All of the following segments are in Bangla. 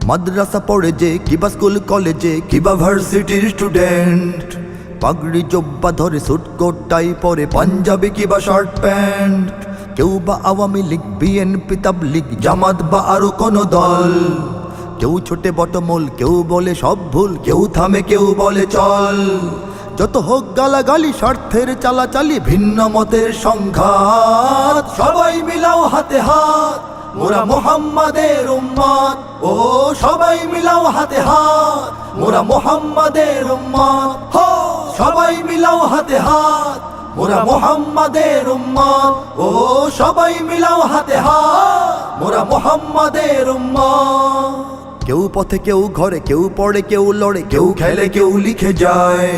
মাদ্রাসা পড়ে যে কিবা স্কুল কলেজে কিবা ভার্সিটির স্টুডেন্ট, পাগড়ি জব্বা ধরে সুটকোট টাই পরে পাঞ্জাবি কিবা শর্ট প্যান্ট। কেউ বা আওয়ামী লীগ, বিএনপি, তাবলীগ, জামাত বা আরো কোনো দল। কেউ ছোটে বটমূল, কেউ বলে সব ভুল, কেউ থামে কেউ বলে চল। যত হোক গালাগালি, স্বার্থের চালাচালি, ভিন্ন মতের সংঘাত, সবাই মিলাও হাতে হাত, মোরা মুহাম্মাদের উম্মত। ও সবাই মিলাও হাতে হাত, মোরা মুহাম্মাদের উম্মত। হো সবাই মিলাও হাতে হাত, মোরা মুহাম্মাদের উম্মত। ও সবাই মিলাও হাতে হাত, মোরা মুহাম্মাদের উম্মত। কেউ পথে কেউ ঘরে, কেউ পড়ে কেউ লড়ে, কেউ খেলে কেউ লিখে যায়।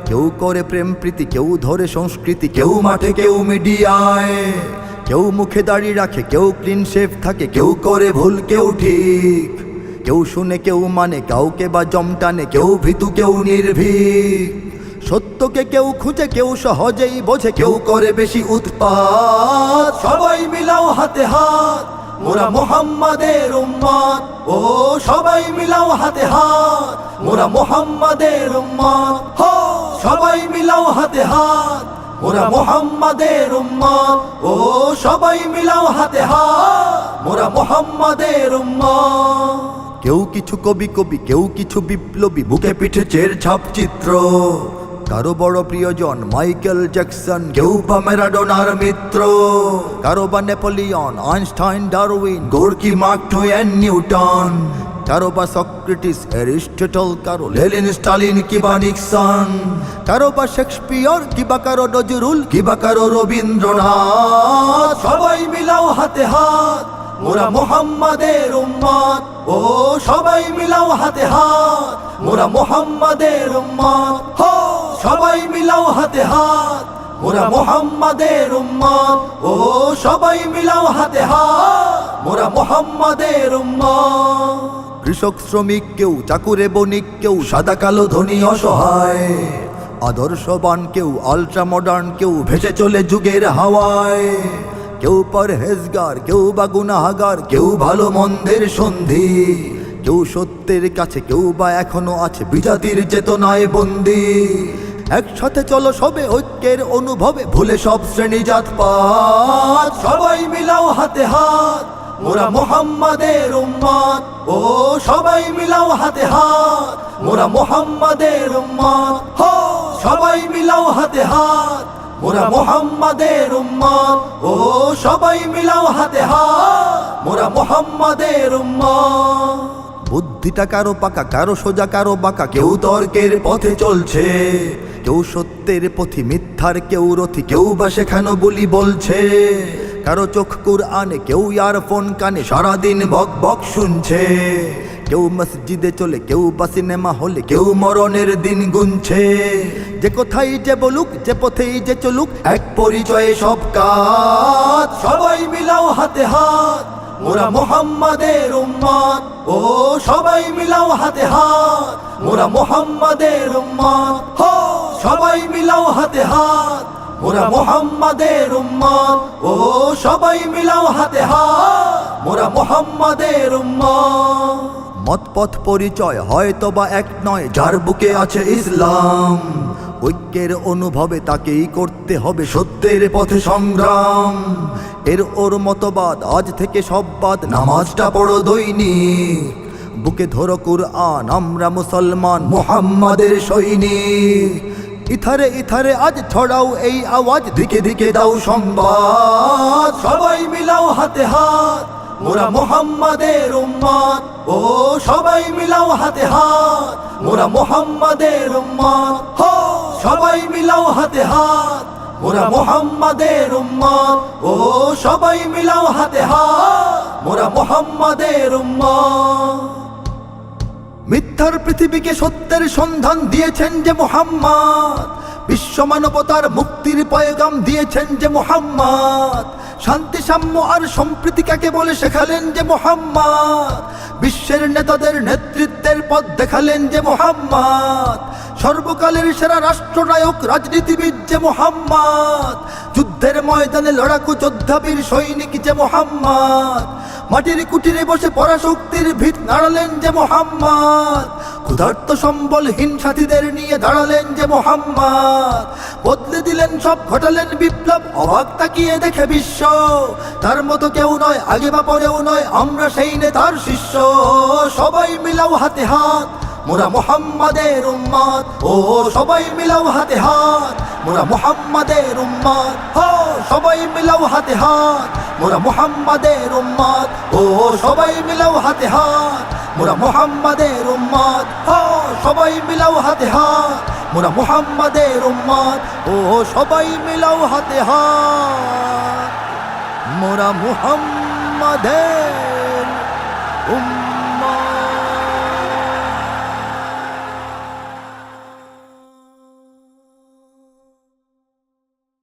কেউ করে প্রেম প্রীতি, কেউ ধরে সংস্কৃতি, কেউ মাঠে কেউ মিডিয়ায়। কেউ মুখে দাড়ি রাখে, কেউ ক্লিন শেভ থাকে, কেউ করে ভুল কেউ ঠিক। কেউ শুনে কেউ মানে, কাউকে বা জমটানে, কেউ ভীতু কেউ নির্ভীক। সত্যকে কেউ খুঁজে, কেউ সহজেই বোঝে, কেউ করে বেশি উৎপাত। সবাই মিলাও হাতে হাত, মোরা মুহাম্মাদের উম্মত। ও সবাই মিলাও হাতে হাত, মোরা মুহাম্মাদের উম্মত। হো সবাই মিলাও হাতে হাত, মোরা মুহাম্মাদের উম্মত। ও সবাই মিলাও হাতে হাত, মোরা মুহাম্মাদের উম্মত। কেউ কিছু কবি কবি, কেউ কিছু বিপ্লবী, বুকে পিঠে চের ছাপ চিত্র। কারো বড় প্রিয়জন মাইকেল জ্যাকসন, কেউ বা ম্যারাডোনার মিত্র। কারো বা Napoleon, Einstein, Darwin, Gorky, Mark Twain, Newton. কারো বা সক্রেটিস, অ্যারিস্টটল, কারো লেনিন, স্টালিন কিবা নিক্সন। কারো বা শেক্সপিয়র, কিবা কারো নজরুল, কিবা কারো রবীন্দ্রনাথ। সবাই মিলাও হাতে হাত, মোরা মুহাম্মাদের উম্মত। ও সবাই মিলাও হাতে হাত, মোরা মুহাম্মাদের উম্মত। হো সবাই মিলাও হাতে হাত, মোরা মুহাম্মাদের উম্মত। ও সবাই মিলাও হাতে হাত, মোরা মুহাম্মাদের উম্মত। কৃষক, শ্রমিক, কেউ চাকুরে বণিক, কেউ সাদা কালো ধনী অসহায়। আদর্শবান কেউ আল্ট্রা মডার্ন, কেউ ভেসে চলে যুগের হাওয়ায়। কেউ পরহেজগার, কেউ বা গুনাহগার, কেউ ভালো মন্দের সন্ধি। কেউ সত্যের কাছে, কেউ বা এখনো আছে বিজাতির চেতনায় বন্দী। একসাথে চলো সবে ঐক্যের অনুভবে, ভুলে সব শ্রেণী জাত পাত। সবাই মিলাও হাতে হাত, মোরা মুহাম্মাদের উম্মত। ও সবাই মিলাও হাতে হাত, মোরা মুহাম্মাদের উম্মত। হো সবাই মিলাও হাতে হাত, মোরা মুহাম্মাদের উম্মত। ও সবাই মিলাও হাতে হাত, মোরা মুহাম্মাদের উম্মত। বুদ্ধিটা কারো পাকা, কারো সোজা, কারো বাঁকা, কেউ তর্কের পথে চলছে। কেউ সত্যের পথি, মিথ্যার কেউ রথি, কেউ বা শেখানো বলি বলছে। কারো চোখ কুরআনে, কেউ ইয়ারফোন কানে, সারাদিন বক বক শুনছে। কেউ মসজিদে চলে, কেউ বা সিনেমা হলে, কেউ মরণের দিন গুনছে। যে কোথায় যে বলুক, যে পথেই যে চলুক, এক পরিচয়ে সব কাজ। সবাই মিলাও হাতে হাত, মোরা মুহাম্মাদের উম্মত। ও সবাই মিলাও হাতে হাত, মোরা মুহাম্মাদের উম্মত। হো সবাই মিলাও হাতে হাত, মোরা মুহাম্মাদের উম্মত। ও সবাই মিলাও হাতে হাত, মোরা মুহাম্মাদের উম্মত। মত পথ পরিচয় হয়তো বা এক নয়, যার বুকে আছে ইসলাম। ঐক্যের অনুভবে তাকেই করতে হবে সত্যের পথে সংগ্রাম। এর ওর মতবাদ আজ থেকে সব বাদ, নামাজটা পড়ো দৈনিক। বুকে ধরো কুরআন, আমরা মুসলমান, মুহাম্মাদের সৈনিক। ইথারে ইথারে আজ ছড়াও এই আওয়াজ, দিকে দিকে দাও সংবাদ। সবাই মিলাও হাতে হাত, মোরা মুহাম্মাদের উম্মত। ও সবাই মিলাও হাতে হাত, মোরা মুহাম্মাদের উম্মত। হো সবাই মিলাও হাতে হাত, মোরা মুহাম্মাদের উম্মত। ও সবাই মিলাও হাতে হাত, মোরা মুহাম্মাদের উম্মত। মিথ্যার পৃথিবীকে সত্যের সন্ধান দিয়েছেন যে মুহাম্মদ। বিশ্ব মানবতার মুক্তির পয়গাম দিয়েছেন যে মুহাম্মদ। শান্তি, সাম্য আর সম্প্রীতি কাকে বলে শেখালেন যে মুহাম্মদ। বিশ্বের নেতাদের নেতৃত্বের পথ দেখালেন যে মুহাম্মদ। সর্বকালের সেরা রাষ্ট্রনায়ক, রাজনীতিবিদ যে মুহাম্মদ। যুদ্ধের ময়দানে লড়াকু যোদ্ধাবীর সৈনিক যে মুহাম্মদ। মাটির কুটিরে বসে পরাশক্তির ভিত নাড়ালেন যে মোহাম্মদ, ক্ষুধার্ত সম্বলহীন সাথীদের নিয়ে দাঁড়ালেন যে মোহাম্মদ, বদলে দিলেন সব, ঘটালেন বিপ্লব, অবাক তাকিয়ে দেখে বিশ্ব। তার মতো কেউ নয়, আগে বা পরেও নয়, আমরা সেই নেতার শিষ্য। সবাই মিলাও হাতে হাত, মোরা মোহাম্মদের উম্মত। ও সবাই মিলাও হাতে হাত, মোরা মোহাম্মদের উম্মত। হো সবাই মিলাও হাতে হাত, মোরা মোহাম্মদের উম্মত। ও সবাই মিলাও হাতে হাত, মোরা মোহাম্মদের উম্মত। হো সবাই মিলাও হাতে হাত, মোরা মোহাম্মদের উম্মত। ও সবাই মিলাও হাতে হাত, মোরা মোহাম্মদের উম্মত।